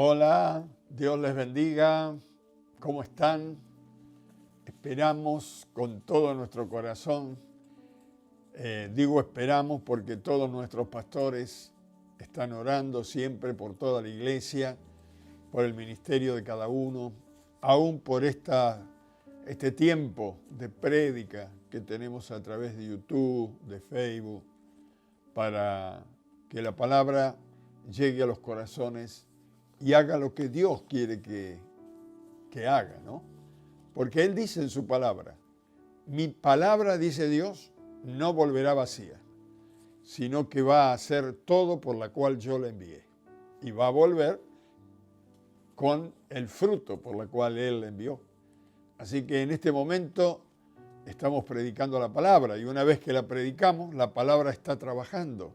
Hola, Dios les bendiga. ¿Cómo están? Esperamos con todo nuestro corazón. Digo esperamos porque todos nuestros pastores están orando siempre por toda la iglesia, por el ministerio de cada uno, aún por este tiempo de prédica que tenemos a través de YouTube, de Facebook, para que la palabra llegue a los corazones y haga lo que Dios quiere que haga, ¿no? Porque Él dice en su palabra, mi palabra, dice Dios, no volverá vacía, sino que va a hacer todo por la cual yo la envié. Y va a volver con el fruto por la cual Él la envió. Así que en este momento estamos predicando la palabra y una vez que la predicamos, la palabra está trabajando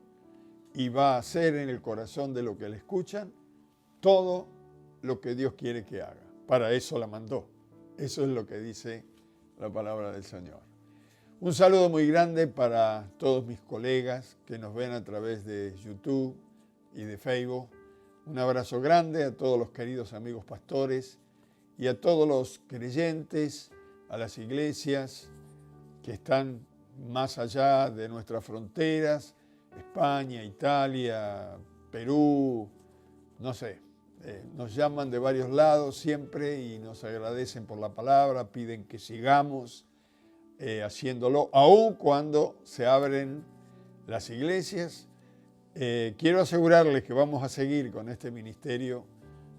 y va a hacer en el corazón de los que la escuchan todo lo que Dios quiere que haga. Para eso la mandó. Eso es lo que dice la palabra del Señor. Un saludo muy grande para todos mis colegas que nos ven a través de YouTube y de Facebook. Un abrazo grande a todos los queridos amigos pastores y a todos los creyentes, a las iglesias que están más allá de nuestras fronteras, España, Italia, Perú, no sé. Nos llaman de varios lados siempre y nos agradecen por la palabra, piden que sigamos haciéndolo, aun cuando se abren las iglesias. Quiero asegurarles que vamos a seguir con este ministerio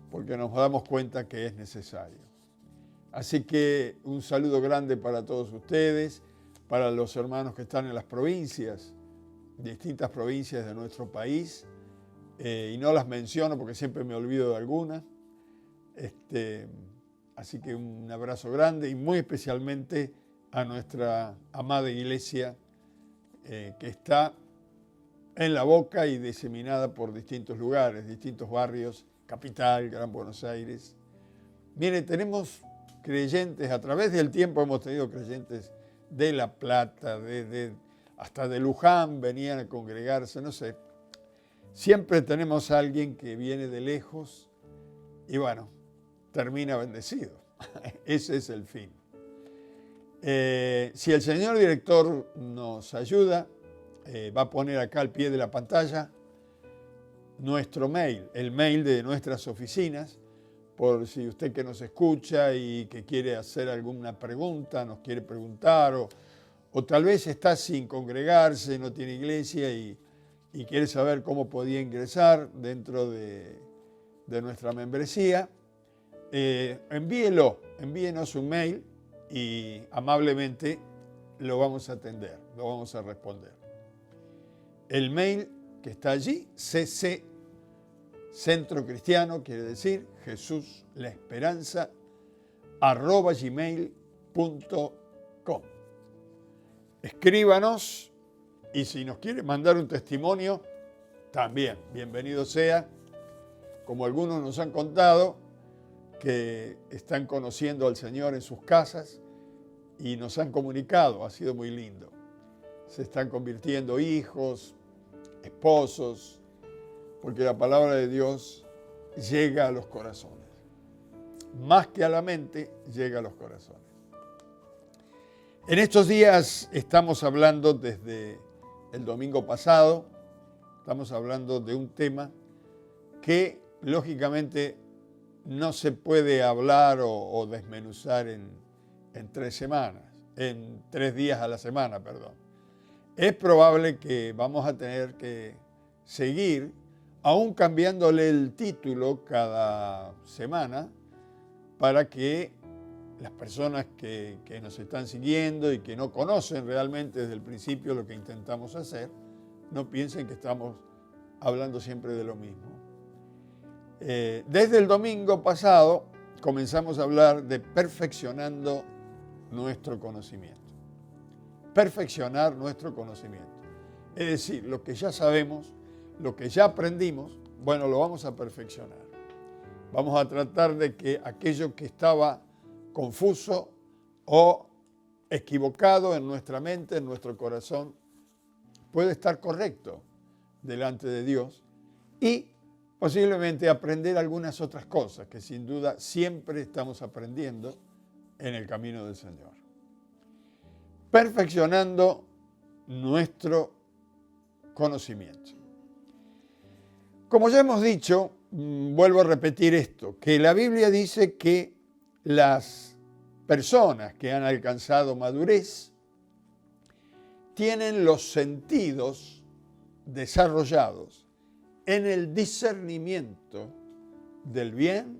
porque nos damos cuenta que es necesario. Así que un saludo grande para todos ustedes, para los hermanos que están en las provincias, distintas provincias de nuestro país. Y no las menciono porque siempre me olvido de algunas. Así que un abrazo grande y muy especialmente a nuestra amada iglesia que está en La Boca y diseminada por distintos lugares, distintos barrios, Capital, Gran Buenos Aires. Miren, tenemos creyentes, a través del tiempo hemos tenido creyentes de La Plata, hasta de Luján venían a congregarse, no sé. Siempre tenemos a alguien que viene de lejos y bueno, termina bendecido. Ese es el fin. Si el señor director nos ayuda, va a poner acá al pie de la pantalla nuestro mail, el mail de nuestras oficinas, por si usted que nos escucha y que quiere hacer alguna pregunta, nos quiere preguntar, o tal vez está sin congregarse, no tiene iglesia y quiere saber cómo podía ingresar dentro de nuestra membresía, envíenos un mail y amablemente lo vamos a atender, lo vamos a responder. El mail que está allí, cc, Centro Cristiano, quiere decir Jesús la Esperanza, @gmail.com. Escríbanos. Y si nos quiere mandar un testimonio, también, bienvenido sea. Como algunos nos han contado, que están conociendo al Señor en sus casas y nos han comunicado, ha sido muy lindo. Se están convirtiendo hijos, esposos, porque la palabra de Dios llega a los corazones. Más que a la mente, llega a los corazones. En estos días estamos hablando desde el domingo pasado, estamos hablando de un tema que lógicamente no se puede hablar o desmenuzar en 3 semanas, en 3 días a la semana, perdón. Es probable que vamos a tener que seguir, aún cambiándole el título cada semana, para que las personas que nos están siguiendo y que no conocen realmente desde el principio lo que intentamos hacer, no piensen que estamos hablando siempre de lo mismo. Desde el domingo pasado comenzamos a hablar de perfeccionando nuestro conocimiento. Perfeccionar nuestro conocimiento. Es decir, lo que ya sabemos, lo que ya aprendimos, bueno, lo vamos a perfeccionar. Vamos a tratar de que aquello que estaba confuso o equivocado en nuestra mente, en nuestro corazón, puede estar correcto delante de Dios y posiblemente aprender algunas otras cosas que sin duda siempre estamos aprendiendo en el camino del Señor. Perfeccionando nuestro conocimiento. Como ya hemos dicho, vuelvo a repetir esto, que la Biblia dice que las personas que han alcanzado madurez tienen los sentidos desarrollados en el discernimiento del bien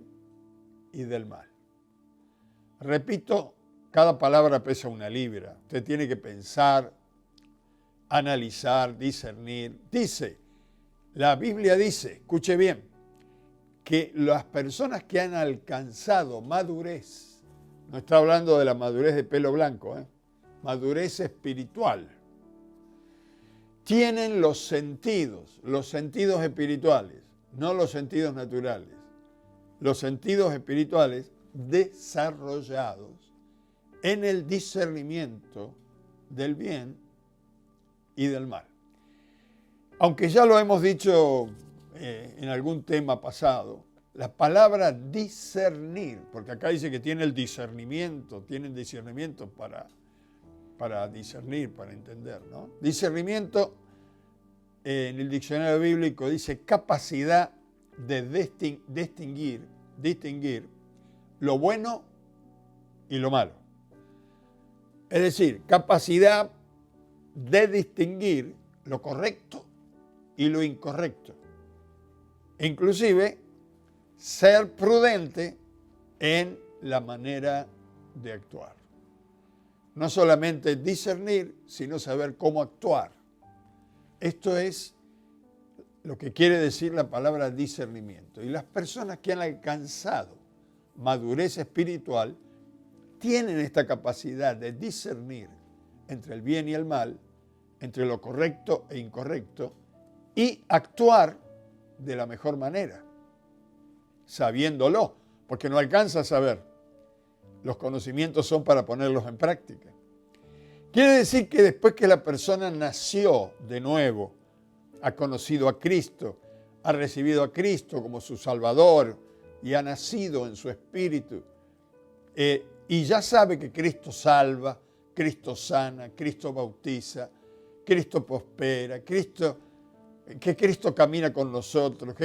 y del mal. Repito, cada palabra pesa 1 libra. Usted tiene que pensar, analizar, discernir. La Biblia dice, escuche bien, que las personas que han alcanzado madurez, no está hablando de la madurez de pelo blanco, madurez espiritual, tienen los sentidos espirituales, no los sentidos naturales, los sentidos espirituales desarrollados en el discernimiento del bien y del mal. Aunque ya lo hemos dicho en algún tema pasado, la palabra discernir, porque acá dice que tienen discernimiento para discernir, para entender, ¿no? Discernimiento en el diccionario bíblico dice capacidad de distinguir lo bueno y lo malo. Es decir, capacidad de distinguir lo correcto y lo incorrecto. Inclusive, ser prudente en la manera de actuar. No solamente discernir, sino saber cómo actuar. Esto es lo que quiere decir la palabra discernimiento. Y las personas que han alcanzado madurez espiritual tienen esta capacidad de discernir entre el bien y el mal, entre lo correcto e incorrecto, y actuar de la mejor manera, sabiéndolo, porque no alcanza a saber. Los conocimientos son para ponerlos en práctica. Quiere decir que después que la persona nació de nuevo, ha conocido a Cristo, ha recibido a Cristo como su Salvador y ha nacido en su espíritu, y ya sabe que Cristo salva, Cristo sana, Cristo bautiza, Cristo prospera, que Cristo camina con nosotros,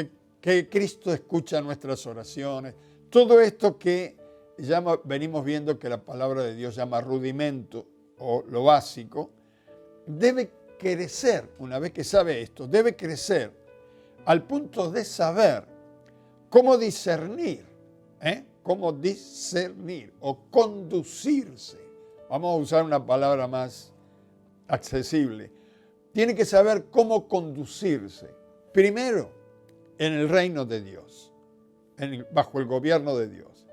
que Cristo escucha nuestras oraciones. Todo esto que venimos viendo que la palabra de Dios llama rudimento o lo básico, debe crecer, una vez que sabe esto, debe crecer al punto de saber cómo discernir, o conducirse. Vamos a usar una palabra más accesible. Tiene que saber cómo conducirse. Primero, en el reino de Dios, bajo el gobierno de Dios.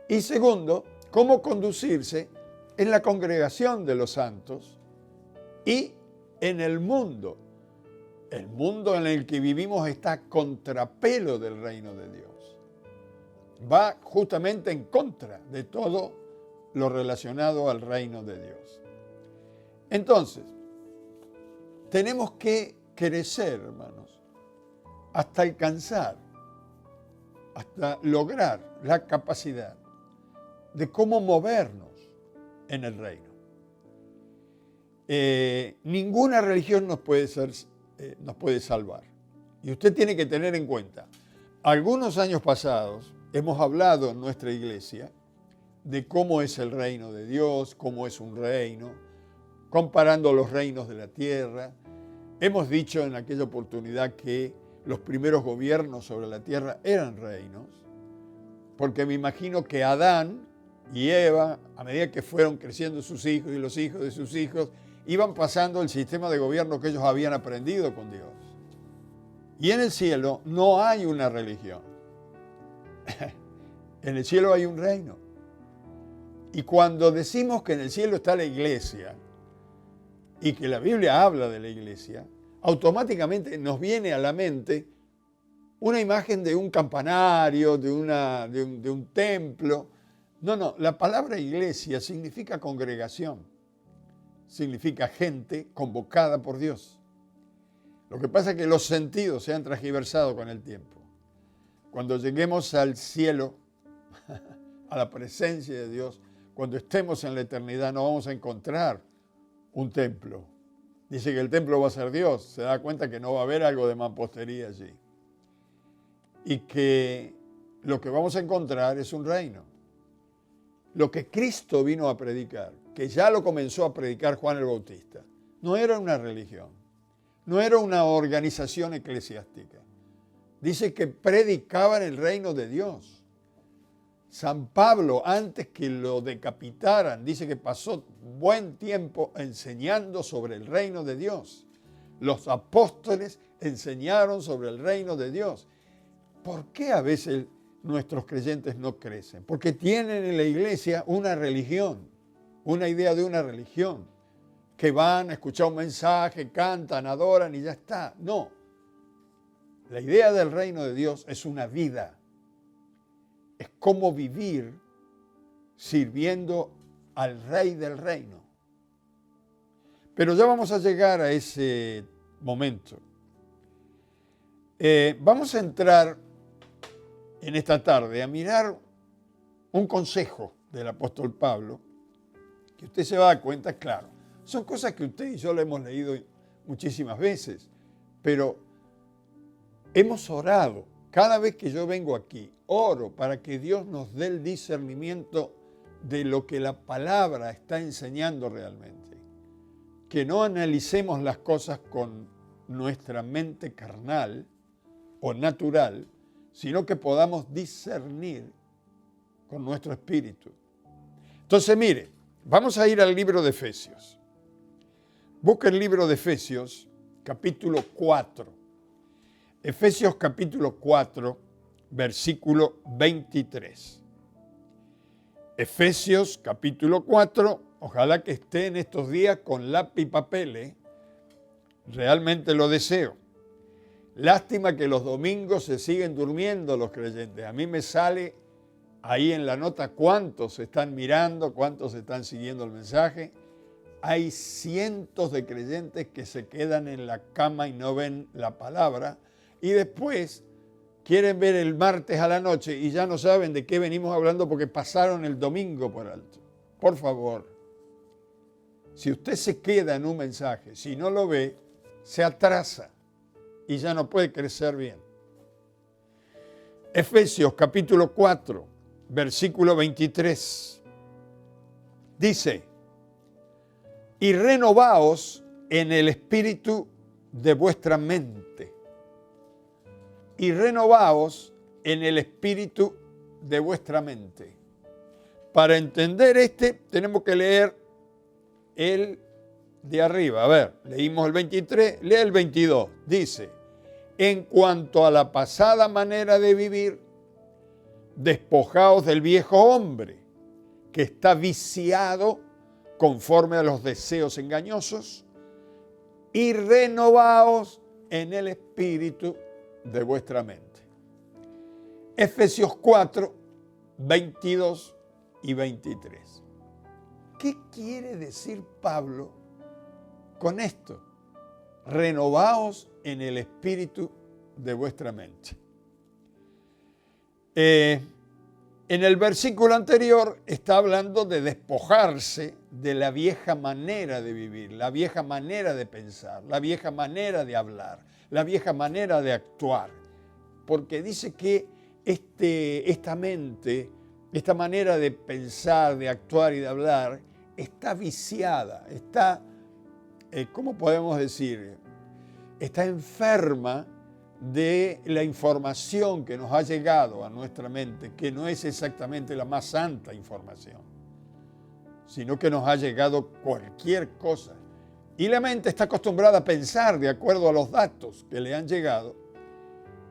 Y segundo, cómo conducirse en la congregación de los santos y en el mundo. El mundo en el que vivimos está a contrapelo del reino de Dios. Va justamente en contra de todo lo relacionado al reino de Dios. Entonces, tenemos que crecer, hermanos, hasta alcanzar, hasta lograr la capacidad de cómo movernos en el reino. Ninguna religión nos puede salvar. Y usted tiene que tener en cuenta, algunos años pasados hemos hablado en nuestra iglesia de cómo es el reino de Dios, cómo es un reino, comparando los reinos de la tierra. Hemos dicho en aquella oportunidad que los primeros gobiernos sobre la tierra eran reinos, porque me imagino que Adán y Eva, a medida que fueron creciendo sus hijos y los hijos de sus hijos, iban pasando el sistema de gobierno que ellos habían aprendido con Dios. Y en el cielo no hay una religión. En el cielo hay un reino. Y cuando decimos que en el cielo está la iglesia y que la Biblia habla de la iglesia, automáticamente nos viene a la mente una imagen de un campanario, de un templo. No, la palabra iglesia significa congregación, significa gente convocada por Dios. Lo que pasa es que los sentidos se han transgiversado con el tiempo. cuando lleguemos al cielo, a la presencia de Dios, cuando estemos en la eternidad, no vamos a encontrar un templo. Dice que el templo va a ser Dios. Se da cuenta que no va a haber algo de mampostería allí. Y que lo que vamos a encontrar es un reino. Lo que Cristo vino a predicar, que ya lo comenzó a predicar Juan el Bautista, no era una religión, no era una organización eclesiástica. Dice que predicaban el reino de Dios. San Pablo, antes que lo decapitaran, dice que pasó buen tiempo enseñando sobre el reino de Dios. Los apóstoles enseñaron sobre el reino de Dios. ¿Por qué a veces nuestros creyentes no crecen? Porque tienen en la iglesia una religión, una idea de una religión, que van a escuchar un mensaje, cantan, adoran y ya está. No, la idea del reino de Dios es una vida. Es cómo vivir sirviendo al Rey del reino. Pero ya vamos a llegar a ese momento. Vamos a entrar en esta tarde a mirar un consejo del apóstol Pablo, que usted se va a dar cuenta, claro, son cosas que usted y yo le hemos leído muchísimas veces, pero hemos orado. Cada vez que yo vengo aquí, oro para que Dios nos dé el discernimiento de lo que la palabra está enseñando realmente. Que no analicemos las cosas con nuestra mente carnal o natural, sino que podamos discernir con nuestro espíritu. Entonces, mire, vamos a ir al libro de Efesios. Busca el libro de Efesios, capítulo 4. Efesios capítulo 4, versículo 23. Efesios capítulo 4, ojalá que esté en estos días con lápiz y papel, realmente lo deseo. Lástima que los domingos se siguen durmiendo los creyentes. A mí me sale ahí en la nota cuántos están mirando, cuántos están siguiendo el mensaje. Hay cientos de creyentes que se quedan en la cama y no ven la palabra. Y después quieren ver el martes a la noche y ya no saben de qué venimos hablando porque pasaron el domingo por alto. Por favor, si usted se queda en un mensaje, si no lo ve, se atrasa y ya no puede crecer bien. Efesios capítulo 4, versículo 23. Dice, y renovaos en el espíritu de vuestra mente. Y renovaos en el espíritu de vuestra mente. Para entender tenemos que leer el de arriba. A ver, leímos el 23, lee el 22. Dice, en cuanto a la pasada manera de vivir, despojaos del viejo hombre, que está viciado conforme a los deseos engañosos, y renovaos en el espíritu de vuestra mente. Efesios 4, 22 y 23. ¿Qué quiere decir Pablo con esto? Renovaos en el espíritu de vuestra mente. En el versículo anterior está hablando de despojarse de la vieja manera de vivir, la vieja manera de pensar, la vieja manera de hablar, la vieja manera de actuar, porque dice que esta mente, esta manera de pensar, de actuar y de hablar, está viciada, está, ¿cómo podemos decir? Está enferma de la información que nos ha llegado a nuestra mente, que no es exactamente la más santa información, sino que nos ha llegado cualquier cosa. Y la mente está acostumbrada a pensar de acuerdo a los datos que le han llegado.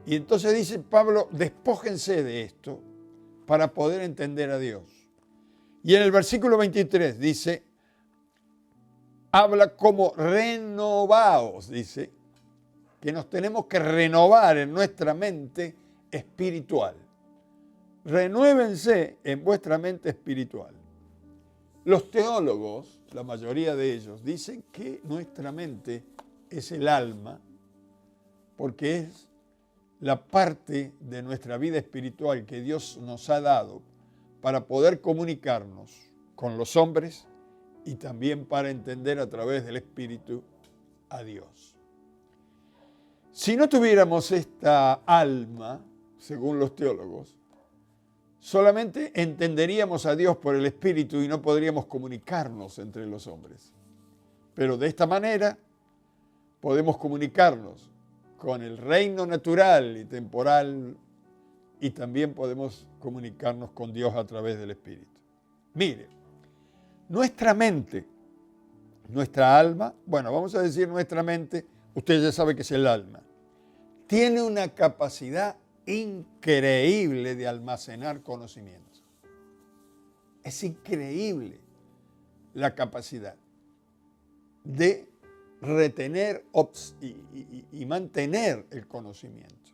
Y entonces dice Pablo, despójense de esto para poder entender a Dios. Y en el versículo 23 dice, habla como renovaos, dice, que nos tenemos que renovar en nuestra mente espiritual. Renuévense en vuestra mente espiritual. Los teólogos, la mayoría de ellos, dicen que nuestra mente es el alma, porque es la parte de nuestra vida espiritual que Dios nos ha dado para poder comunicarnos con los hombres y también para entender a través del Espíritu a Dios. Si no tuviéramos esta alma, según los teólogos, solamente entenderíamos a Dios por el Espíritu y no podríamos comunicarnos entre los hombres. Pero de esta manera podemos comunicarnos con el reino natural y temporal y también podemos comunicarnos con Dios a través del Espíritu. Mire, nuestra mente, nuestra alma, bueno, vamos a decir nuestra mente, usted ya sabe que es el alma, tiene una capacidad increíble de almacenar conocimientos. Es increíble la capacidad de retener y mantener el conocimiento.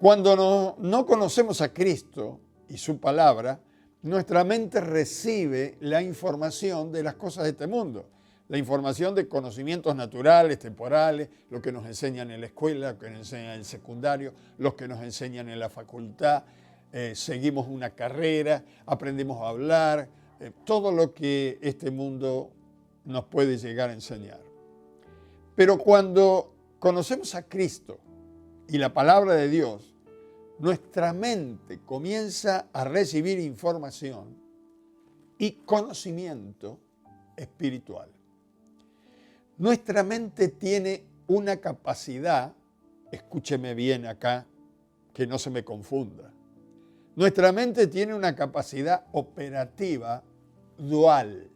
Cuando no conocemos a Cristo y su palabra, nuestra mente recibe la información de las cosas de este mundo, la información de conocimientos naturales, temporales, lo que nos enseñan en la escuela, lo que nos enseñan en el secundario, lo que nos enseñan en la facultad, seguimos una carrera, aprendemos a hablar, todo lo que este mundo nos puede llegar a enseñar. Pero cuando conocemos a Cristo y la palabra de Dios, nuestra mente comienza a recibir información y conocimiento espiritual. Nuestra mente tiene una capacidad, escúcheme bien acá, que no se me confunda. Nuestra mente tiene una capacidad operativa dual.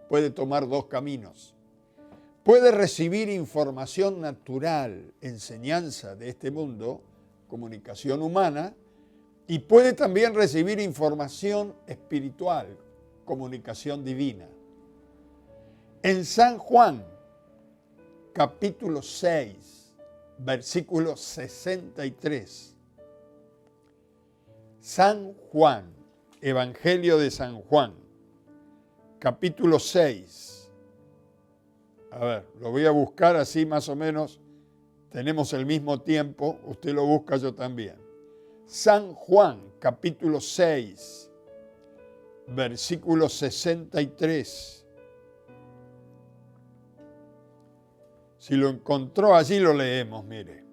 Puede tomar dos caminos. Puede recibir información natural, enseñanza de este mundo, comunicación humana, y puede también recibir información espiritual, comunicación divina. En San Juan, capítulo 6, versículo 63. San Juan, Evangelio de San Juan, capítulo 6. A ver, lo voy a buscar así más o menos. Tenemos el mismo tiempo, usted lo busca, yo también. San Juan, capítulo 6, versículo 63. Si lo encontró allí, lo leemos, mire.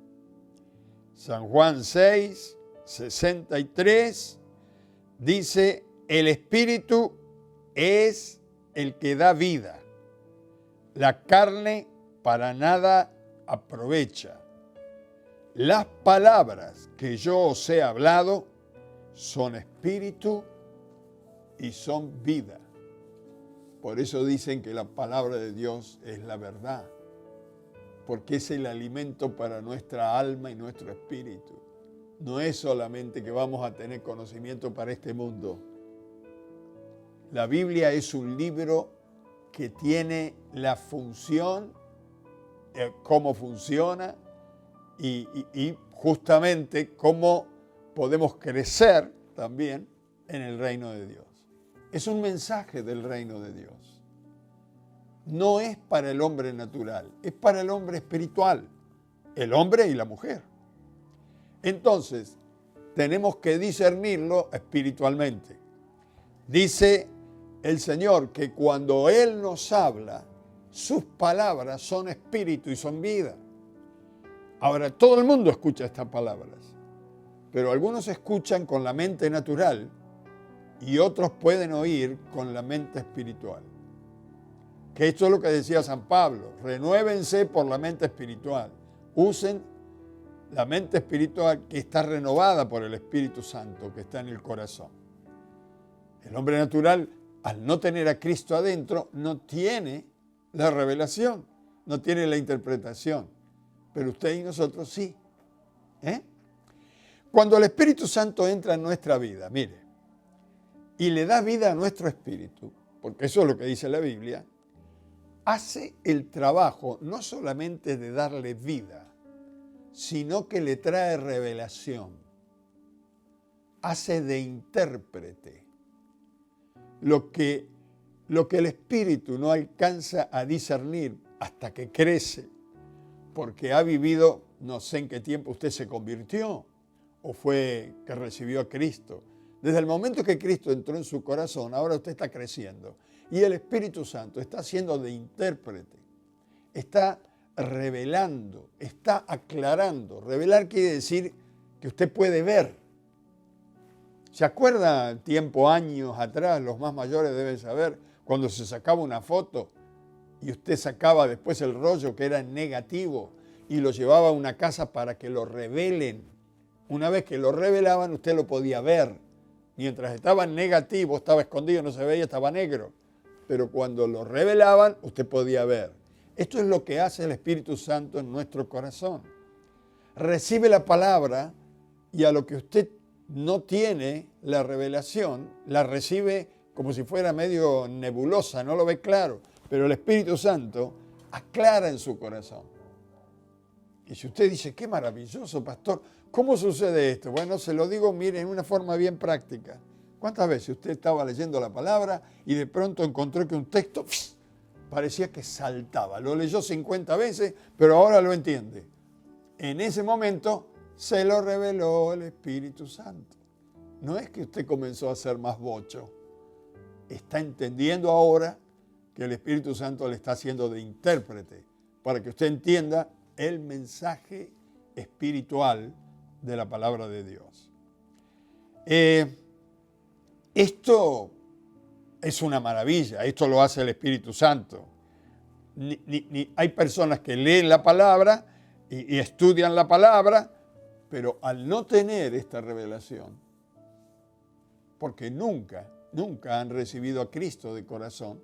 San Juan 6, 63, dice, el Espíritu es el que da vida. La carne para nada aprovecha. Las palabras que yo os he hablado son espíritu y son vida. Por eso dicen que la palabra de Dios es la verdad, porque es el alimento para nuestra alma y nuestro espíritu. No es solamente que vamos a tener conocimiento para este mundo. La Biblia es un libro que tiene la función, cómo funciona y justamente cómo podemos crecer también en el reino de Dios. Es un mensaje del reino de Dios. No es para el hombre natural, es para el hombre espiritual, el hombre y la mujer. Entonces, tenemos que discernirlo espiritualmente. Dice el Señor que cuando Él nos habla, sus palabras son espíritu y son vida. Ahora, todo el mundo escucha estas palabras, pero algunos escuchan con la mente natural y otros pueden oír con la mente espiritual. Que esto es lo que decía San Pablo, renuévense por la mente espiritual, usen la mente espiritual que está renovada por el Espíritu Santo que está en el corazón. El hombre natural, al no tener a Cristo adentro, no tiene la revelación, no tiene la interpretación, pero usted y nosotros sí. Cuando el Espíritu Santo entra en nuestra vida, mire, y le da vida a nuestro espíritu, porque eso es lo que dice la Biblia, hace el trabajo no solamente de darle vida, sino que le trae revelación, hace de intérprete. Lo que el espíritu no alcanza a discernir hasta que crece porque ha vivido, no sé en qué tiempo usted se convirtió o fue que recibió a Cristo. Desde el momento que Cristo entró en su corazón, ahora usted está creciendo. Y el Espíritu Santo está haciendo de intérprete, está revelando, está aclarando. Revelar quiere decir que usted puede ver. ¿Se acuerda tiempo, años atrás, los más mayores deben saber, cuando se sacaba una foto y usted sacaba después el rollo que era en negativo y lo llevaba a una casa para que lo revelen? Una vez que lo revelaban, usted lo podía ver. Mientras estaba en negativo, estaba escondido, no se veía, estaba negro. Pero cuando lo revelaban, usted podía ver. Esto es lo que hace el Espíritu Santo en nuestro corazón. Recibe la palabra y a lo que usted no tiene la revelación, la recibe como si fuera medio nebulosa, no lo ve claro. Pero el Espíritu Santo aclara en su corazón. Y si usted dice, qué maravilloso, pastor, ¿cómo sucede esto? Bueno, se lo digo, mire, en una forma bien práctica. ¿Cuántas veces usted estaba leyendo la palabra y de pronto encontró que un texto parecía que saltaba? Lo leyó 50 veces, pero ahora lo entiende. En ese momento se lo reveló el Espíritu Santo. No es que usted comenzó a ser más bocho. Está entendiendo ahora que el Espíritu Santo le está haciendo de intérprete para que usted entienda el mensaje espiritual de la palabra de Dios. Esto es una maravilla, esto lo hace el Espíritu Santo. Hay personas que leen la palabra y estudian la palabra, pero al no tener esta revelación, porque nunca han recibido a Cristo de corazón,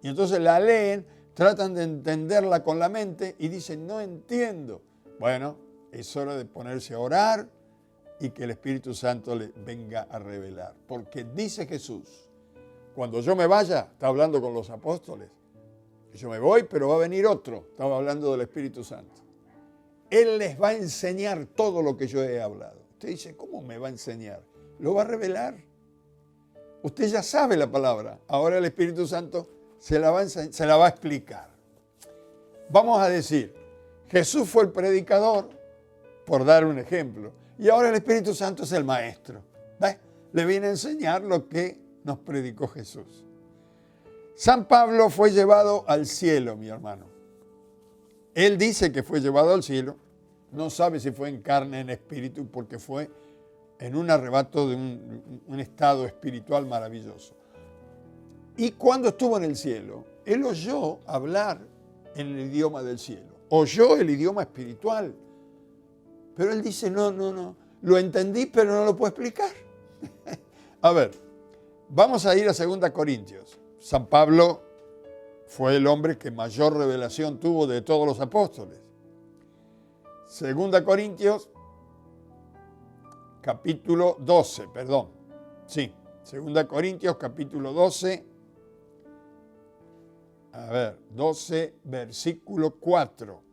y entonces la leen, tratan de entenderla con la mente y dicen, no entiendo. Bueno, es hora de ponerse a orar y que el Espíritu Santo le venga a revelar. Porque dice Jesús, cuando yo me vaya, está hablando con los apóstoles, yo me voy, pero va a venir otro, estaba hablando del Espíritu Santo. Él les va a enseñar todo lo que yo he hablado. Usted dice, ¿cómo me va a enseñar? Lo va a revelar. Usted ya sabe la palabra, ahora el Espíritu Santo se la va a explicar. Vamos a decir, Jesús fue el predicador, por dar un ejemplo, y ahora el Espíritu Santo es el maestro. ¿Ves? Le viene a enseñar lo que nos predicó Jesús. San Pablo fue llevado al cielo, mi hermano. Él dice que fue llevado al cielo, no sabe si fue en carne, en espíritu, porque fue en un arrebato de un estado espiritual maravilloso. Y cuando estuvo en el cielo, él oyó hablar en el idioma del cielo. Oyó el idioma espiritual. Pero él dice, no, lo entendí, pero no lo puedo explicar. A ver, vamos a ir a 2 Corintios. San Pablo fue el hombre que mayor revelación tuvo de todos los apóstoles. 2 Corintios, capítulo 12, perdón. Sí, 2 Corintios, capítulo 12. A ver, 12, versículo 4.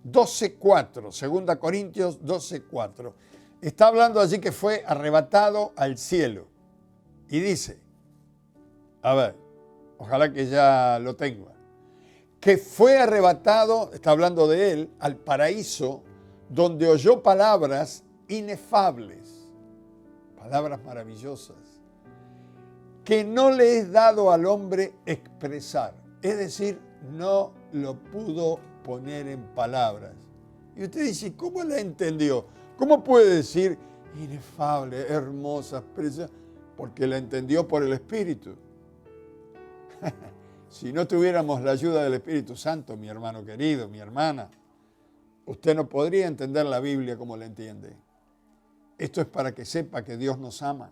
12:4, 2 Corintios 12:4. Está hablando allí que fue arrebatado al cielo. Y dice, a ver, ojalá que ya lo tenga, que fue arrebatado, está hablando de él, al paraíso, donde oyó palabras inefables, palabras maravillosas, que no le es dado al hombre expresar. Es decir, no lo pudo poner en palabras. Y usted dice, ¿cómo la entendió? ¿Cómo puede decir inefable, hermosa, preciosa? Porque la entendió por el Espíritu. Si no tuviéramos la ayuda del Espíritu Santo, mi hermano querido, mi hermana, usted no podría entender la Biblia como la entiende. Esto es para que sepa que Dios nos ama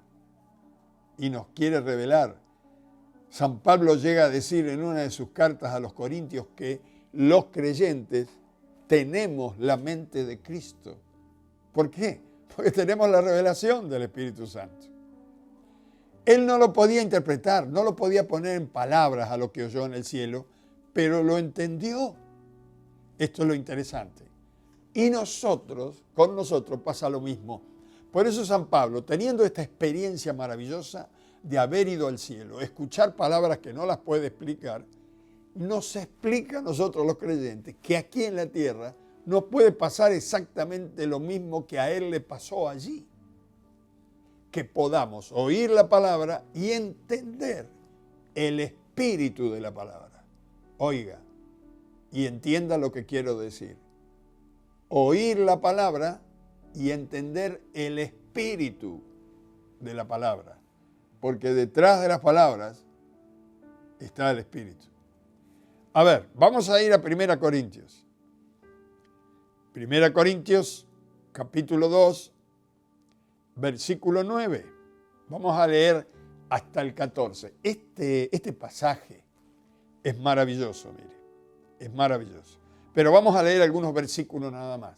y nos quiere revelar. San Pablo llega a decir en una de sus cartas a los Corintios que los creyentes tenemos la mente de Cristo. ¿Por qué? Porque tenemos la revelación del Espíritu Santo. Él no lo podía interpretar, no lo podía poner en palabras a lo que oyó en el cielo, pero lo entendió. Esto es lo interesante. Y con nosotros pasa lo mismo. Por eso San Pablo, teniendo esta experiencia maravillosa de haber ido al cielo, escuchar palabras que no las puede explicar, nos explica a nosotros los creyentes que aquí en la tierra nos puede pasar exactamente lo mismo que a Él le pasó allí. Que podamos oír la palabra y entender el espíritu de la palabra. Oiga y entienda lo que quiero decir. Oír la palabra y entender el espíritu de la palabra. Porque detrás de las palabras está el espíritu. A ver, vamos a ir a 1 Corintios. 1 Corintios, capítulo 2, versículo 9. Vamos a leer hasta el 14. Este pasaje es maravilloso, mire. Es maravilloso. Pero vamos a leer algunos versículos nada más.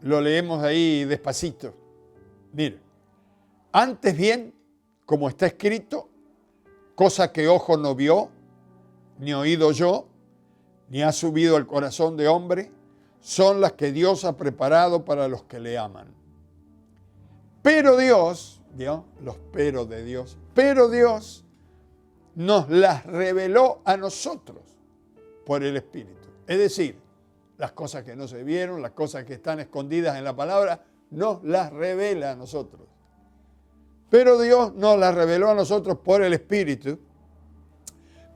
Lo leemos ahí despacito. Mire. Antes bien, como está escrito, cosa que ojo no vio, ni oído yo, ni ha subido al corazón de hombre, son las que Dios ha preparado para los que le aman. Pero Dios, los peros de Dios, pero Dios nos las reveló a nosotros por el Espíritu. Es decir, las cosas que no se vieron, las cosas que están escondidas en la palabra, nos las revela a nosotros. Pero Dios nos las reveló a nosotros por el Espíritu,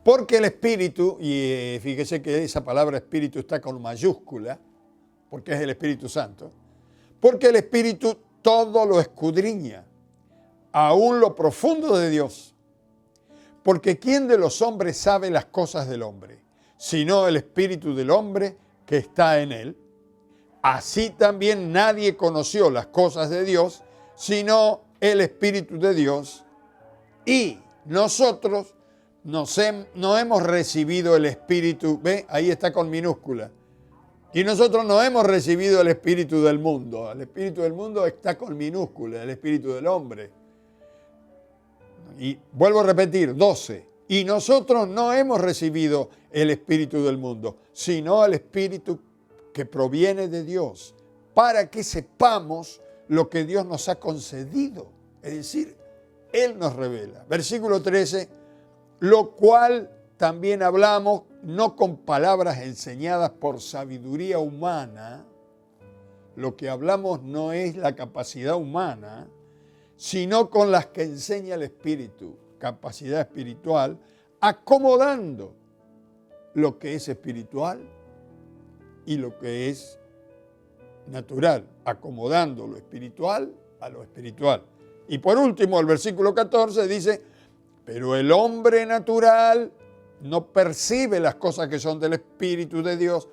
porque el Espíritu, y fíjese que esa palabra Espíritu está con mayúscula, porque es el Espíritu Santo, porque el Espíritu todo lo escudriña, aún lo profundo de Dios. Porque ¿quién de los hombres sabe las cosas del hombre? Sino el Espíritu del hombre que está en él. Así también nadie conoció las cosas de Dios, sino el Espíritu de Dios. Y nosotros no hemos recibido el Espíritu, ¿ve? Ahí está con minúscula. Y nosotros no hemos recibido el espíritu del mundo. El espíritu del mundo está con minúscula, el espíritu del hombre. Y vuelvo a repetir, 12. Y nosotros no hemos recibido el espíritu del mundo, sino el espíritu que proviene de Dios, para que sepamos lo que Dios nos ha concedido. Es decir, Él nos revela. Versículo 13, lo cual también hablamos no con palabras enseñadas por sabiduría humana. Lo que hablamos no es la capacidad humana, sino con las que enseña el Espíritu, capacidad espiritual, acomodando lo que es espiritual y lo que es natural, acomodando lo espiritual a lo espiritual. Y por último, el versículo 14 dice, pero el hombre natural no percibe las cosas que son del Espíritu de Dios,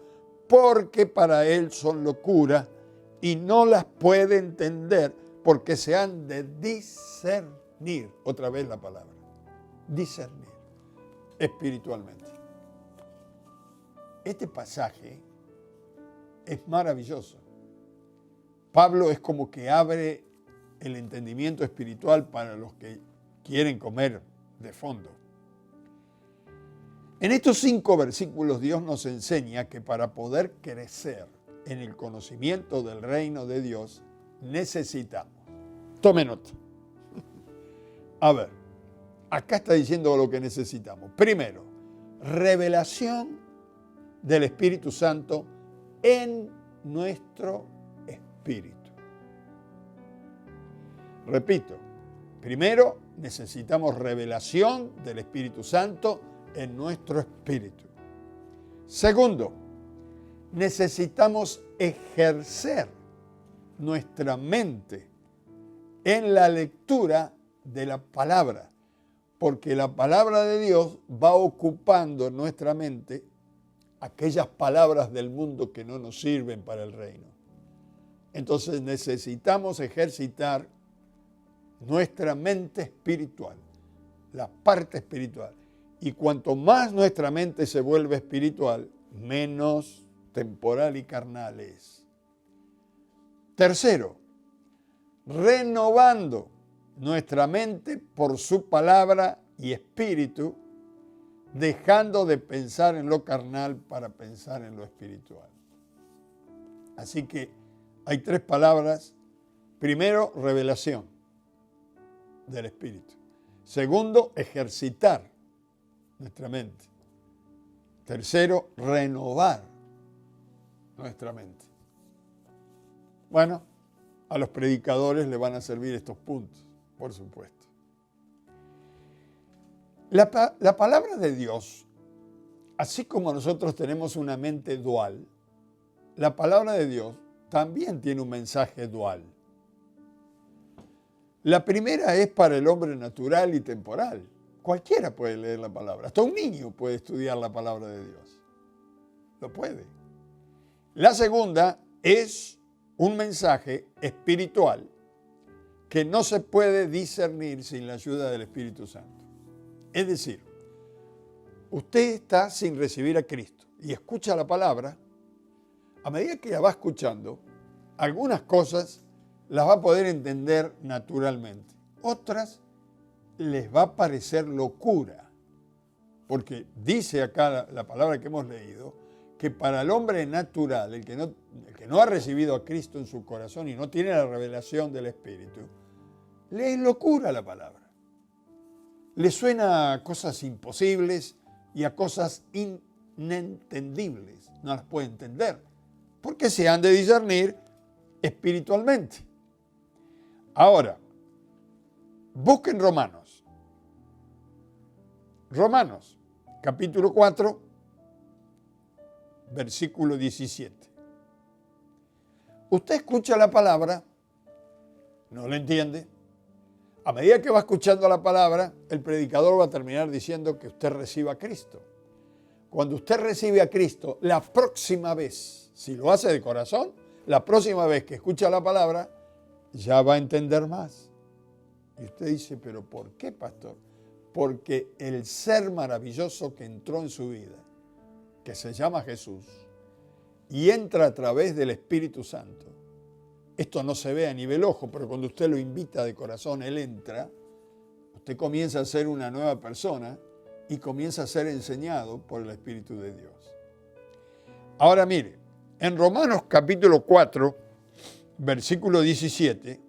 porque para él son locura y no las puede entender porque se han de discernir. Otra vez la palabra, discernir espiritualmente. Este pasaje es maravilloso. Pablo es como que abre el entendimiento espiritual para los que quieren comer de fondo. En estos 5 versículos Dios nos enseña que para poder crecer en el conocimiento del reino de Dios necesitamos. Tome nota. A ver, acá está diciendo lo que necesitamos. Primero, revelación del Espíritu Santo en nuestro espíritu. Repito, primero necesitamos revelación del Espíritu Santo en nuestro espíritu. Segundo, necesitamos ejercer nuestra mente en la lectura de la palabra, porque la palabra de Dios va ocupando en nuestra mente aquellas palabras del mundo que no nos sirven para el reino. Entonces necesitamos ejercitar nuestra mente espiritual, la parte espiritual. Y cuanto más nuestra mente se vuelve espiritual, menos temporal y carnal es. Tercero, renovando nuestra mente por su palabra y espíritu, dejando de pensar en lo carnal para pensar en lo espiritual. Así que hay 3 palabras. Primero, revelación del espíritu. Segundo, ejercitar nuestra mente. Tercero, renovar nuestra mente. Bueno, a los predicadores les van a servir estos puntos, por supuesto. La palabra de Dios, así como nosotros tenemos una mente dual, la palabra de Dios también tiene un mensaje dual. La primera es para el hombre natural y temporal. Cualquiera puede leer la palabra, hasta un niño puede estudiar la palabra de Dios. Lo puede. La segunda es un mensaje espiritual que no se puede discernir sin la ayuda del Espíritu Santo. Es decir, usted está sin recibir a Cristo y escucha la palabra. A medida que la va escuchando, algunas cosas las va a poder entender naturalmente. Otras les va a parecer locura, porque dice acá la palabra que hemos leído, que para el hombre natural, el que no ha recibido a Cristo en su corazón y no tiene la revelación del Espíritu, le es locura la palabra. Le suena a cosas imposibles y a cosas inentendibles. No las puede entender, porque se han de discernir espiritualmente. Ahora, busquen Romanos. Romanos, capítulo 4, versículo 17. Usted escucha la palabra, no la entiende. A medida que va escuchando la palabra, el predicador va a terminar diciendo que usted reciba a Cristo. Cuando usted recibe a Cristo, la próxima vez, si lo hace de corazón, la próxima vez que escucha la palabra, ya va a entender más. Y usted dice, ¿pero por qué, pastor? Porque el ser maravilloso que entró en su vida, que se llama Jesús, y entra a través del Espíritu Santo. Esto no se ve a nivel ojo, pero cuando usted lo invita de corazón, Él entra, usted comienza a ser una nueva persona y comienza a ser enseñado por el Espíritu de Dios. Ahora mire, en Romanos capítulo 4, versículo 17,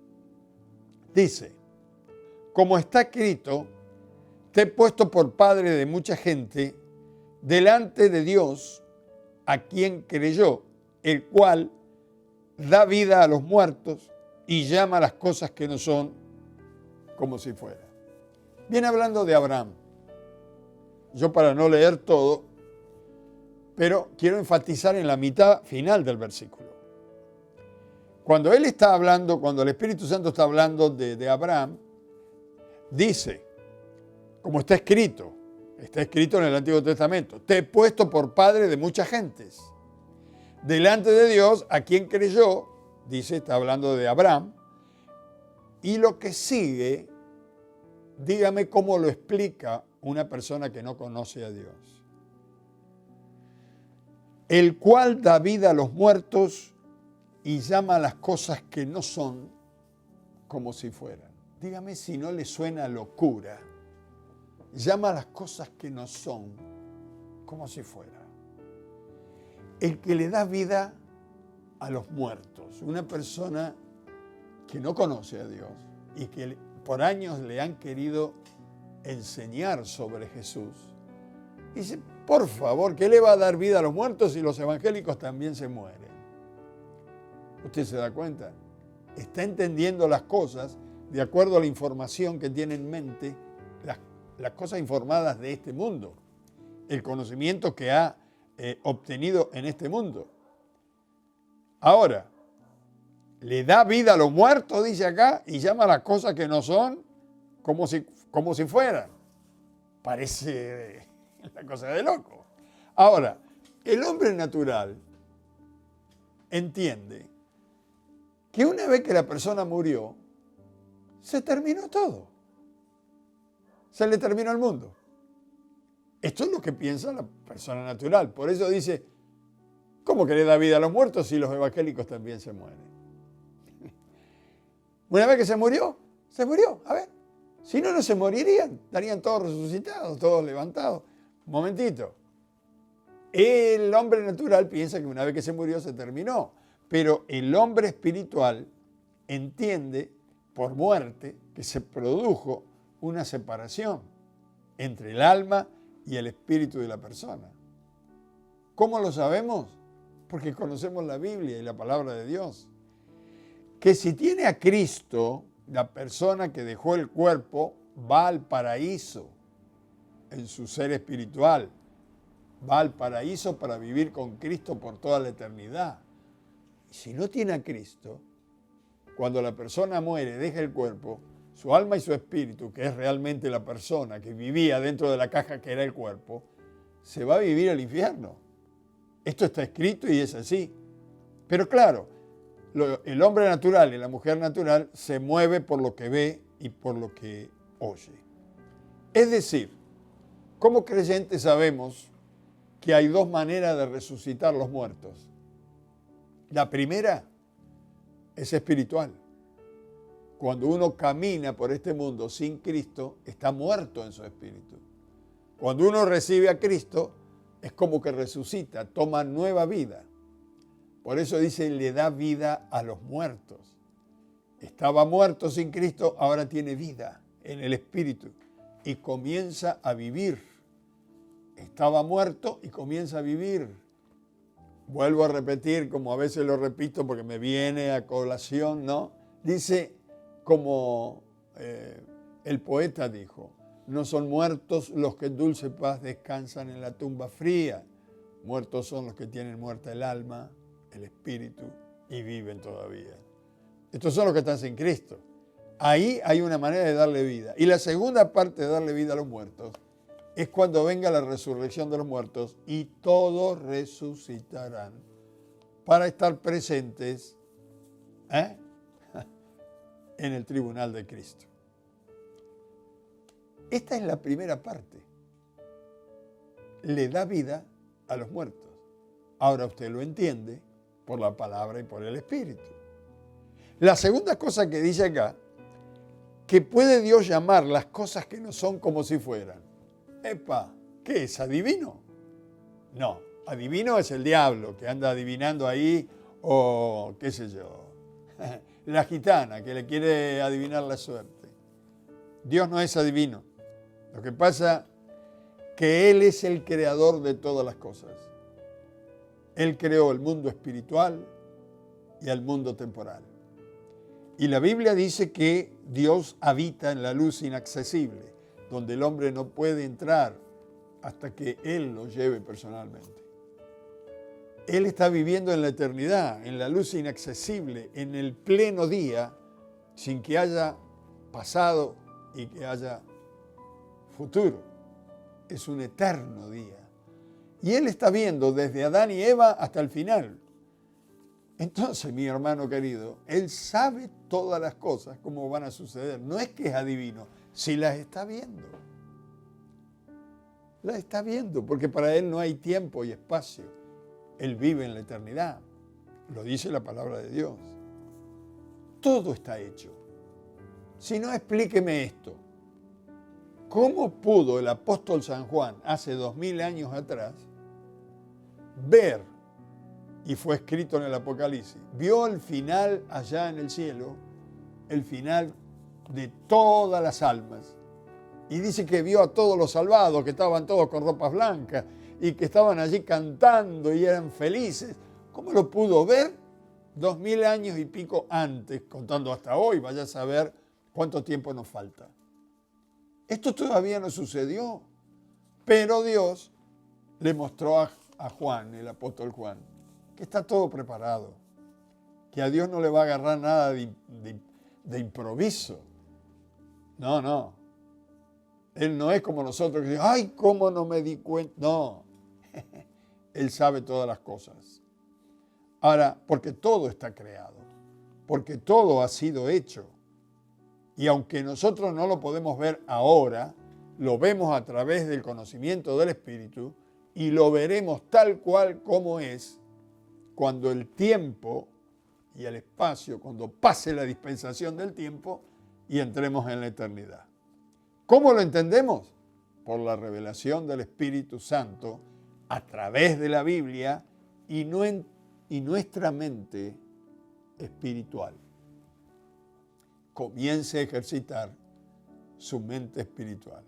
dice, como está escrito, te he puesto por padre de mucha gente delante de Dios, a quien creyó, el cual da vida a los muertos y llama a las cosas que no son como si fueran. Viene hablando de Abraham. Yo para no leer todo, pero quiero enfatizar en la mitad final del versículo. Cuando él está hablando, cuando el Espíritu Santo está hablando de Abraham, dice, como está escrito en el Antiguo Testamento, te he puesto por padre de muchas gentes. Delante de Dios, a quien creyó, dice, está hablando de Abraham, y lo que sigue, dígame cómo lo explica una persona que no conoce a Dios. El cual da vida a los muertos y llama a las cosas que no son como si fueran. Dígame si no le suena locura. Llama a las cosas que no son como si fueran. El que le da vida a los muertos, una persona que no conoce a Dios y que por años le han querido enseñar sobre Jesús, dice, por favor, ¿qué le va a dar vida a los muertos si los evangélicos también se mueren? ¿Usted se da cuenta? Está entendiendo las cosas de acuerdo a la información que tiene en mente, las cosas informadas de este mundo, el conocimiento que ha obtenido en este mundo. Ahora, le da vida a los muertos, dice acá, y llama a las cosas que no son como si fueran. Parece la cosa de loco. Ahora, el hombre natural entiende que una vez que la persona murió, se terminó todo. Se le terminó el mundo. Esto es lo que piensa la persona natural. Por eso dice, ¿cómo que le da vida a los muertos si los evangélicos también se mueren? Una vez que se murió, se murió. A ver, si no, no se morirían. Estarían todos resucitados, todos levantados. Un momentito. El hombre natural piensa que una vez que se murió, se terminó. Pero el hombre espiritual entiende por muerte que se produjo una separación entre el alma y el espíritu de la persona. ¿Cómo lo sabemos? Porque conocemos la Biblia y la palabra de Dios. Que si tiene a Cristo, la persona que dejó el cuerpo va al paraíso en su ser espiritual. Va al paraíso para vivir con Cristo por toda la eternidad. Y si no tiene a Cristo, cuando la persona muere, deja el cuerpo, su alma y su espíritu, que es realmente la persona que vivía dentro de la caja que era el cuerpo, se va a vivir al infierno. Esto está escrito y es así. Pero claro, el hombre natural y la mujer natural se mueve por lo que ve y por lo que oye. Es decir, como creyentes sabemos que hay dos maneras de resucitar los muertos. La primera es espiritual. Cuando uno camina por este mundo sin Cristo, está muerto en su espíritu. Cuando uno recibe a Cristo, es como que resucita, toma nueva vida. Por eso dice, le da vida a los muertos. Estaba muerto sin Cristo, ahora tiene vida en el espíritu y comienza a vivir. Estaba muerto y comienza a vivir. Vuelvo a repetir, como a veces lo repito porque me viene a colación, ¿no? Dice, como el poeta dijo, no son muertos los que en dulce paz descansan en la tumba fría. Muertos son los que tienen muerta el alma, el espíritu y viven todavía. Estos son los que están sin Cristo. Ahí hay una manera de darle vida. Y la segunda parte de darle vida a los muertos es cuando venga la resurrección de los muertos y todos resucitarán para estar presentes en el tribunal de Cristo. Esta es la primera parte. Le da vida a los muertos. Ahora usted lo entiende por la palabra y por el Espíritu. La segunda cosa que dice acá, que puede Dios llamar las cosas que no son como si fueran. Epa, ¿qué es? ¿Adivino? No, adivino es el diablo que anda adivinando ahí, o qué sé yo, la gitana que le quiere adivinar la suerte. Dios no es adivino. Lo que pasa es que Él es el creador de todas las cosas. Él creó el mundo espiritual y el mundo temporal. Y la Biblia dice que Dios habita en la luz inaccesible, donde el hombre no puede entrar hasta que Él lo lleve personalmente. Él está viviendo en la eternidad, en la luz inaccesible, en el pleno día, sin que haya pasado y que haya futuro. Es un eterno día. Y Él está viendo desde Adán y Eva hasta el final. Entonces, mi hermano querido, Él sabe todas las cosas, cómo van a suceder. No es que es adivino, si las está viendo. Las está viendo, porque para Él no hay tiempo y espacio. Él vive en la eternidad. Lo dice la palabra de Dios. Todo está hecho. Si no, explíqueme esto. ¿Cómo pudo el apóstol San Juan, hace 2000 años atrás, ver, y fue escrito en el Apocalipsis, vio el final allá en el cielo, el final de todas las almas? Y dice que vio a todos los salvados, que estaban todos con ropas blancas y que estaban allí cantando y eran felices. ¿Cómo lo pudo ver? 2000 años y pico antes, contando hasta hoy, vaya a saber cuánto tiempo nos falta. Esto todavía no sucedió, pero Dios le mostró a Juan, el apóstol Juan, que está todo preparado, que a Dios no le va a agarrar nada de improviso. No. Él no es como nosotros que dicen, ay, ¿cómo no me di cuenta? No, Él sabe todas las cosas. Ahora, porque todo está creado, porque todo ha sido hecho. Y aunque nosotros no lo podemos ver ahora, lo vemos a través del conocimiento del Espíritu y lo veremos tal cual como es cuando el tiempo y el espacio, cuando pase la dispensación del tiempo y entremos en la eternidad. ¿Cómo lo entendemos? Por la revelación del Espíritu Santo a través de la Biblia y nuestra mente espiritual comience a ejercitar su mente espiritual.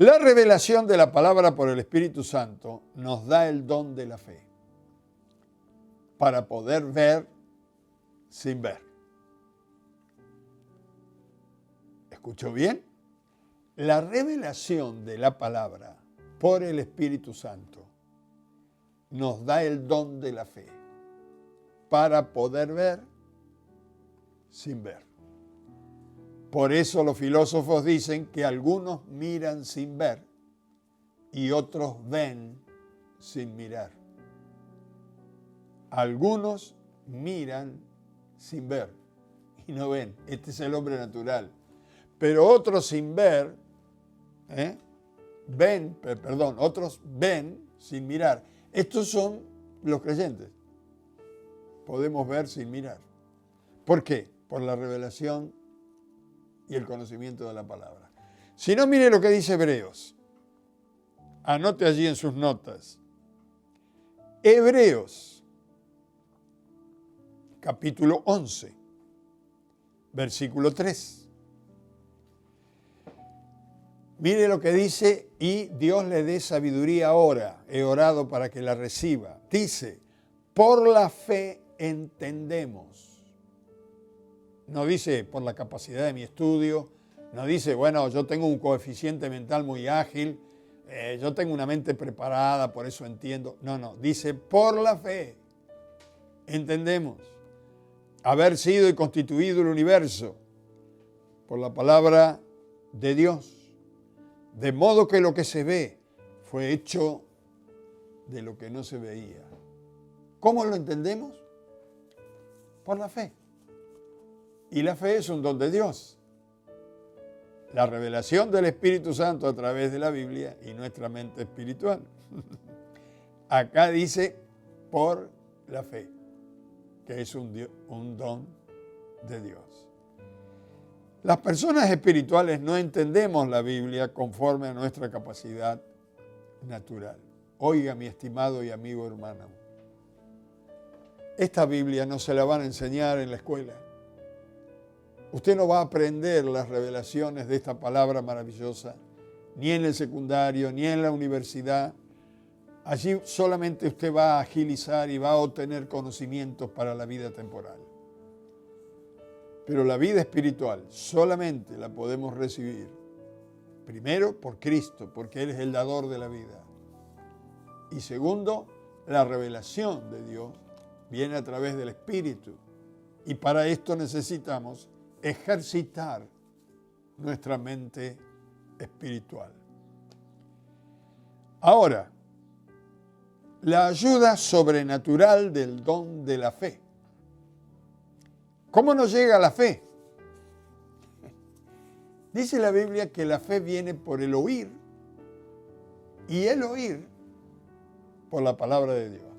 La revelación de la palabra por el Espíritu Santo nos da el don de la fe para poder ver sin ver. ¿Escuchó bien? La revelación de la palabra por el Espíritu Santo nos da el don de la fe para poder ver sin ver. Por eso los filósofos dicen que algunos miran sin ver y otros ven sin mirar. Algunos miran sin ver y no ven. Este es el hombre natural. Pero otros sin ver, otros ven sin mirar. Estos son los creyentes. Podemos ver sin mirar. ¿Por qué? Por la revelación y el conocimiento de la palabra. Si no, mire lo que dice Hebreos. Anote allí en sus notas. Hebreos, capítulo 11, versículo 3. Mire lo que dice, y Dios le dé sabiduría ahora. He orado para que la reciba. Dice, por la fe entendemos. No dice por la capacidad de mi estudio. No dice, bueno, yo tengo un coeficiente mental muy ágil. Yo tengo una mente preparada, por eso entiendo. No, dice por la fe entendemos haber sido y constituido el universo por la palabra de Dios. De modo que lo que se ve fue hecho de lo que no se veía. ¿Cómo lo entendemos? Por la fe. Y la fe es un don de Dios. La revelación del Espíritu Santo a través de la Biblia y nuestra mente espiritual. Acá dice por la fe, que es un don de Dios. Las personas espirituales no entendemos la Biblia conforme a nuestra capacidad natural. Oiga, mi estimado y amigo hermano, esta Biblia no se la van a enseñar en la escuela. Usted no va a aprender las revelaciones de esta palabra maravillosa, ni en el secundario, ni en la universidad. Allí solamente usted va a agilizar y va a obtener conocimientos para la vida temporal. Pero la vida espiritual solamente la podemos recibir, primero, por Cristo, porque Él es el dador de la vida. Y segundo, la revelación de Dios viene a través del Espíritu. Y para esto necesitamos ejercitar nuestra mente espiritual. Ahora, la ayuda sobrenatural del don de la fe. ¿Cómo nos llega la fe? Dice la Biblia que la fe viene por el oír y el oír por la palabra de Dios.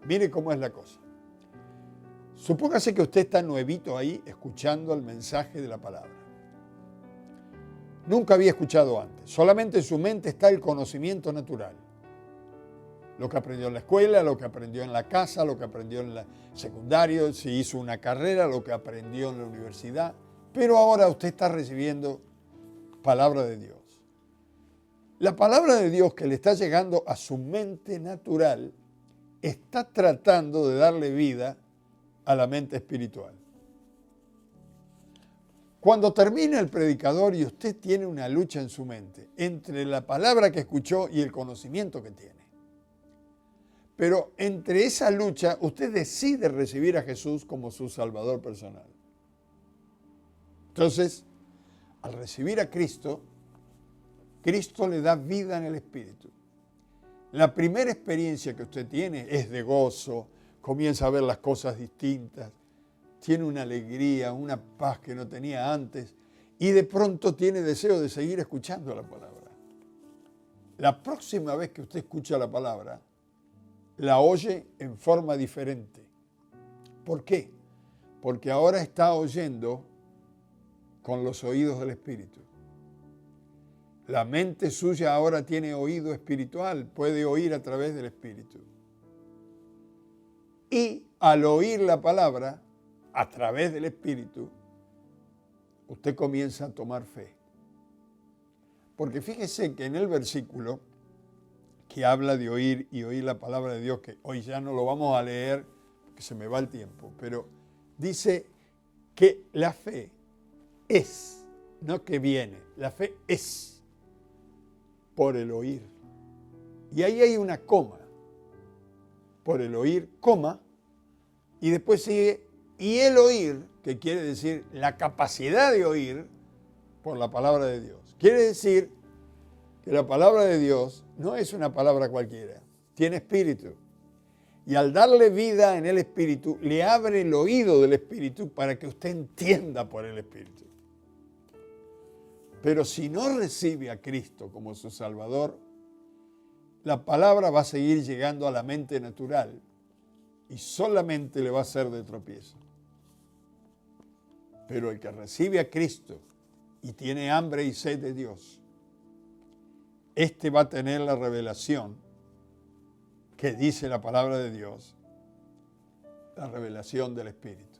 Mire cómo es la cosa. Supóngase que usted está nuevito ahí escuchando el mensaje de la palabra. Nunca había escuchado antes. Solamente en su mente está el conocimiento natural. Lo que aprendió en la escuela, lo que aprendió en la casa, lo que aprendió en el secundario, si hizo una carrera, lo que aprendió en la universidad. Pero ahora usted está recibiendo palabra de Dios. La palabra de Dios que le está llegando a su mente natural está tratando de darle vida a la mente espiritual. Cuando termina el predicador y usted tiene una lucha en su mente entre la palabra que escuchó y el conocimiento que tiene. Pero entre esa lucha usted decide recibir a Jesús como su Salvador personal. Entonces, al recibir a Cristo, Cristo le da vida en el Espíritu. La primera experiencia que usted tiene es de gozo, comienza a ver las cosas distintas, tiene una alegría, una paz que no tenía antes y de pronto tiene deseo de seguir escuchando la palabra. La próxima vez que usted escucha la palabra, la oye en forma diferente. ¿Por qué? Porque ahora está oyendo con los oídos del Espíritu. La mente suya ahora tiene oído espiritual, puede oír a través del Espíritu. Y al oír la palabra, a través del Espíritu, usted comienza a tomar fe. Porque fíjese que en el versículo que habla de oír y oír la palabra de Dios, que hoy ya no lo vamos a leer, que se me va el tiempo, pero dice que la fe es, no que viene, la fe es por el oír. Y ahí hay una coma, por el oír, coma, y después sigue, y el oír, que quiere decir la capacidad de oír por la palabra de Dios. Quiere decir que la palabra de Dios no es una palabra cualquiera, tiene espíritu. Y al darle vida en el espíritu, le abre el oído del espíritu para que usted entienda por el espíritu. Pero si no recibe a Cristo como su Salvador, la palabra va a seguir llegando a la mente natural y solamente le va a ser de tropiezo. Pero el que recibe a Cristo y tiene hambre y sed de Dios, este va a tener la revelación que dice la palabra de Dios, la revelación del Espíritu.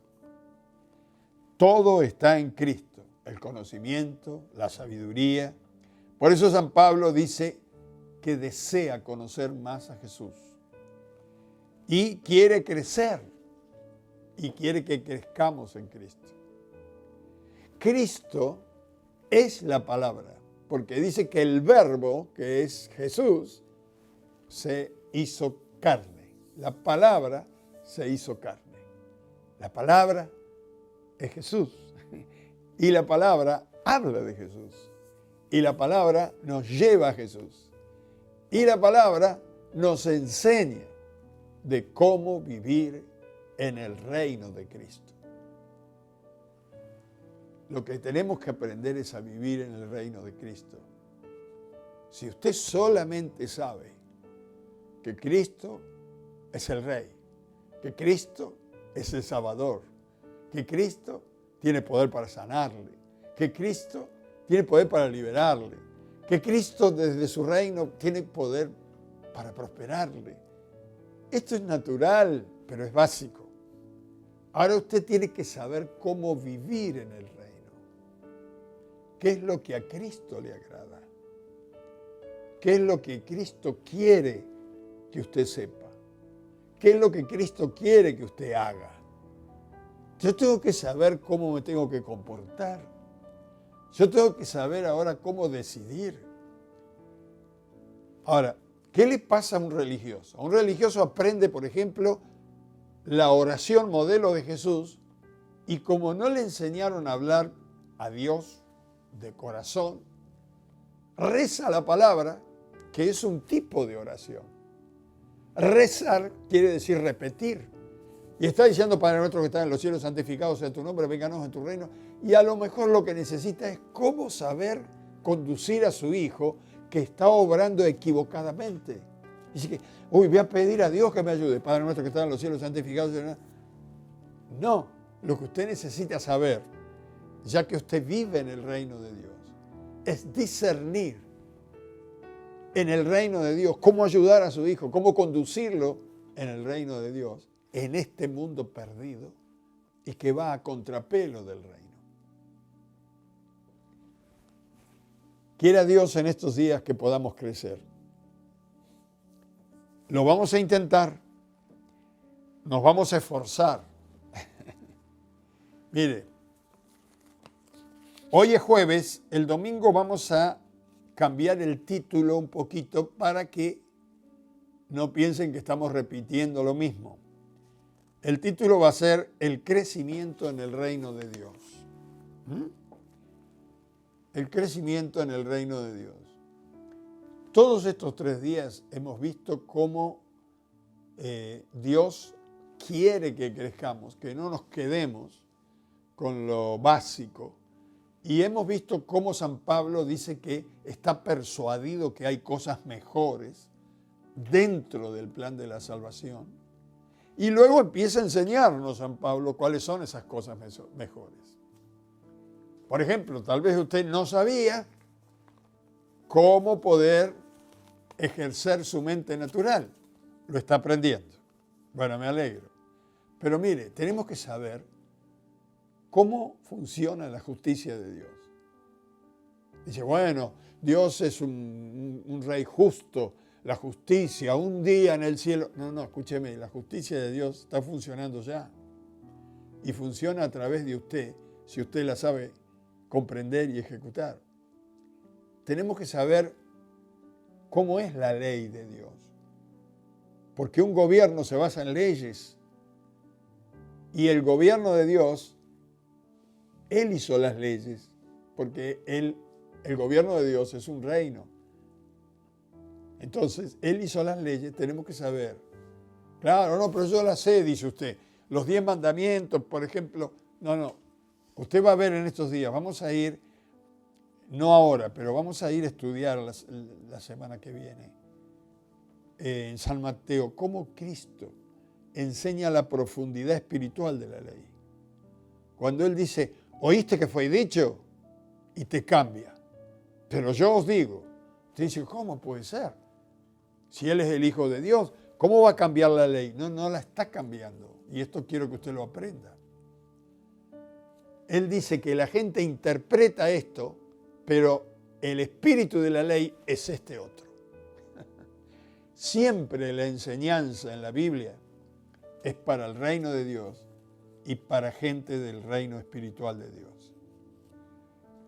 Todo está en Cristo, el conocimiento, la sabiduría. Por eso San Pablo dice que desea conocer más a Jesús y quiere crecer y quiere que crezcamos en Cristo. Cristo es la palabra, porque dice que el verbo, que es Jesús, se hizo carne. La palabra se hizo carne. La palabra es Jesús. Y la palabra habla de Jesús. Y la palabra nos lleva a Jesús. Y la palabra nos enseña de cómo vivir en el reino de Cristo. Lo que tenemos que aprender es a vivir en el reino de Cristo. Si usted solamente sabe que Cristo es el Rey, que Cristo es el Salvador, que Cristo tiene poder para sanarle, que Cristo tiene poder para liberarle, que Cristo desde su reino tiene poder para prosperarle. Esto es natural, pero es básico. Ahora usted tiene que saber cómo vivir en el reino. ¿Qué es lo que a Cristo le agrada? ¿Qué es lo que Cristo quiere que usted sepa? ¿Qué es lo que Cristo quiere que usted haga? Yo tengo que saber cómo me tengo que comportar. Yo tengo que saber ahora cómo decidir. Ahora, ¿qué le pasa a un religioso? Un religioso aprende, por ejemplo, la oración modelo de Jesús y como no le enseñaron a hablar a Dios de corazón, reza la palabra, que es un tipo de oración. Rezar quiere decir repetir. Y está diciendo, Padre nuestro que estás en los cielos, santificado sea tu nombre, vénganos en tu reino. Y a lo mejor lo que necesita es cómo saber conducir a su hijo que está obrando equivocadamente. Dice que, voy a pedir a Dios que me ayude. Padre nuestro que estás en los cielos, santificado sea tu nombre. No, lo que usted necesita saber, ya que usted vive en el reino de Dios, es discernir en el reino de Dios cómo ayudar a su hijo, cómo conducirlo en el reino de Dios, en este mundo perdido y que va a contrapelo del reino. Quiera Dios en estos días que podamos crecer. Lo vamos a intentar, nos vamos a esforzar. Mire, hoy es jueves, el domingo vamos a cambiar el título un poquito para que no piensen que estamos repitiendo lo mismo. El título va a ser El crecimiento en el reino de Dios. El crecimiento en el reino de Dios. Todos estos 3 días hemos visto cómo Dios quiere que crezcamos, que no nos quedemos con lo básico. Y hemos visto cómo San Pablo dice que está persuadido que hay cosas mejores dentro del plan de la salvación. Y luego empieza a enseñarnos San Pablo cuáles son esas cosas mejores. Por ejemplo, tal vez usted no sabía cómo poder ejercer su mente natural. Lo está aprendiendo. Bueno, me alegro. Pero mire, tenemos que saber cómo funciona la justicia de Dios. Dice, bueno, Dios es un rey justo, la justicia, un día en el cielo. No, escúcheme, la justicia de Dios está funcionando ya. Y funciona a través de usted, si usted la sabe comprender y ejecutar. Tenemos que saber cómo es la ley de Dios. Porque un gobierno se basa en leyes. Y el gobierno de Dios, Él hizo las leyes. Porque el gobierno de Dios es un reino. Entonces, Él hizo las leyes, tenemos que saber. Claro, no, pero yo las sé, dice usted. Los 10 mandamientos, por ejemplo. No. Usted va a ver en estos días, vamos a ir, no ahora, pero vamos a ir a estudiar la semana que viene en San Mateo, cómo Cristo enseña la profundidad espiritual de la ley. Cuando Él dice, ¿oíste que fue dicho? Y te cambia. Pero yo os digo, usted dice, ¿cómo puede ser? Si Él es el Hijo de Dios, ¿cómo va a cambiar la ley? No la está cambiando. Y esto quiero que usted lo aprenda. Él dice que la gente interpreta esto, pero el espíritu de la ley es este otro. Siempre la enseñanza en la Biblia es para el reino de Dios y para gente del reino espiritual de Dios.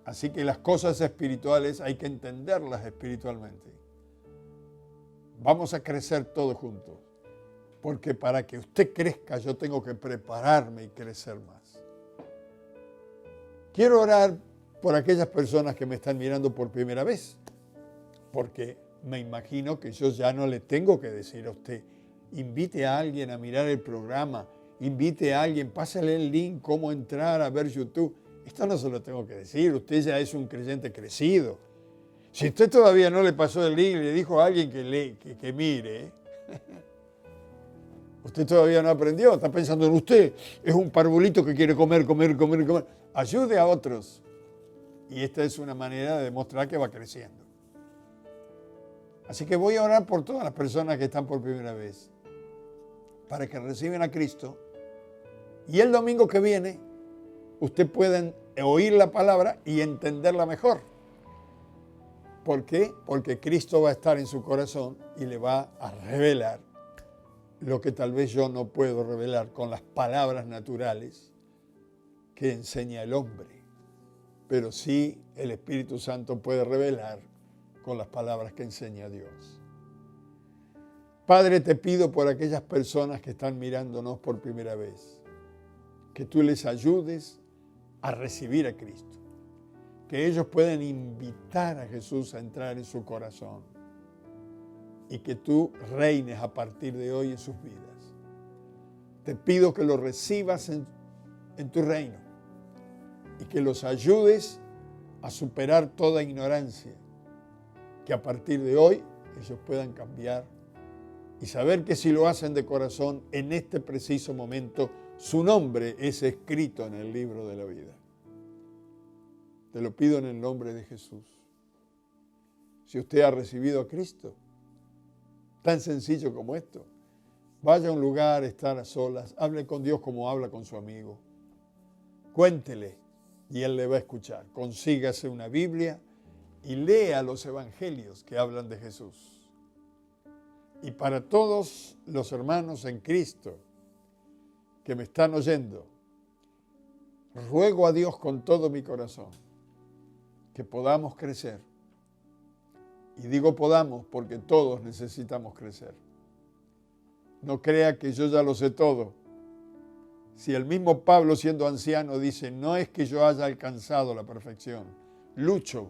Así que las cosas espirituales hay que entenderlas espiritualmente. Vamos a crecer todos juntos, porque para que usted crezca yo tengo que prepararme y crecer más. Quiero orar por aquellas personas que me están mirando por primera vez, porque me imagino que yo ya no le tengo que decir a usted, invite a alguien a mirar el programa, invite a alguien, pásale el link, cómo entrar a ver YouTube. Esto no se lo tengo que decir, usted ya es un creyente crecido. Si usted todavía no le pasó el link y le dijo a alguien que mire, usted todavía no aprendió, está pensando en usted, es un parvulito que quiere comer. Ayude a otros. Y esta es una manera de demostrar que va creciendo. Así que voy a orar por todas las personas que están por primera vez, para que reciban a Cristo. Y el domingo que viene, usted pueda oír la palabra y entenderla mejor. ¿Por qué? Porque Cristo va a estar en su corazón y le va a revelar lo que tal vez yo no puedo revelar con las palabras naturales que enseña el hombre. Pero sí el Espíritu Santo puede revelar con las palabras que enseña Dios. Padre, te pido por aquellas personas que están mirándonos por primera vez, que tú les ayudes a recibir a Cristo, que ellos puedan invitar a Jesús a entrar en su corazón y que tú reines a partir de hoy en sus vidas. Te pido que los recibas en tu reino y que los ayudes a superar toda ignorancia, que a partir de hoy ellos puedan cambiar y saber que si lo hacen de corazón, en este preciso momento, su nombre es escrito en el libro de la vida. Te lo pido en el nombre de Jesús. Si usted ha recibido a Cristo, tan sencillo como esto, vaya a un lugar, estar a solas, hable con Dios como habla con su amigo. Cuéntele y Él le va a escuchar. Consígase una Biblia y lea los evangelios que hablan de Jesús. Y para todos los hermanos en Cristo que me están oyendo, ruego a Dios con todo mi corazón que podamos crecer. Y digo podamos porque todos necesitamos crecer. No crea que yo ya lo sé todo. Si el mismo Pablo, siendo anciano, dice, no es que yo haya alcanzado la perfección, lucho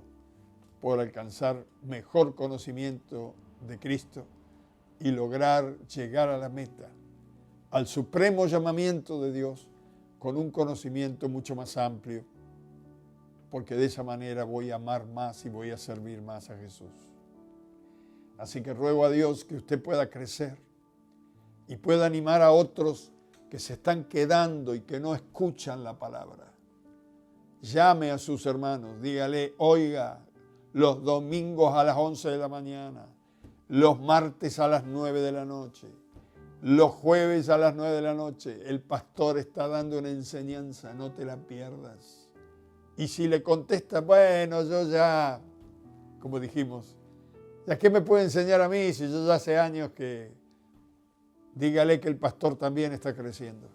por alcanzar mejor conocimiento de Cristo y lograr llegar a la meta, al supremo llamamiento de Dios, con un conocimiento mucho más amplio, porque de esa manera voy a amar más y voy a servir más a Jesús. Así que ruego a Dios que usted pueda crecer y pueda animar a otros que se están quedando y que no escuchan la palabra. Llame a sus hermanos, dígale, oiga, los domingos a las 11 de la mañana, los martes a las 9 de la noche, los jueves a las 9 de la noche, el pastor está dando una enseñanza, no te la pierdas. Y si le contesta, bueno, yo ya, como dijimos, ¿ya qué me puede enseñar a mí si yo ya hace años que... Dígale que el pastor también está creciendo.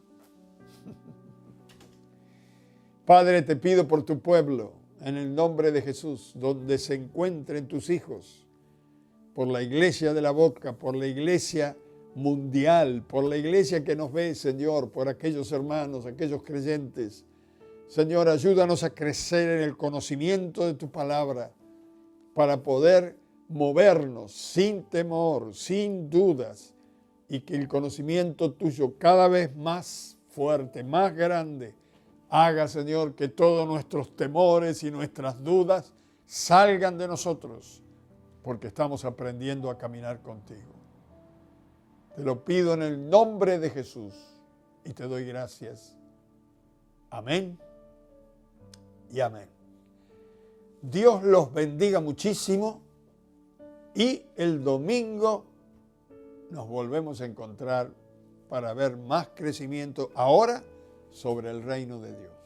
Padre, te pido por tu pueblo, en el nombre de Jesús, donde se encuentren tus hijos, por la iglesia de la Boca, por la iglesia mundial, por la iglesia que nos ve, Señor, por aquellos hermanos, aquellos creyentes. Señor, ayúdanos a crecer en el conocimiento de tu palabra para poder movernos sin temor, sin dudas, y que el conocimiento tuyo cada vez más fuerte, más grande, haga, Señor, que todos nuestros temores y nuestras dudas salgan de nosotros, porque estamos aprendiendo a caminar contigo. Te lo pido en el nombre de Jesús y te doy gracias. Amén y amén. Dios los bendiga muchísimo y el domingo nos volvemos a encontrar para ver más crecimiento ahora sobre el reino de Dios.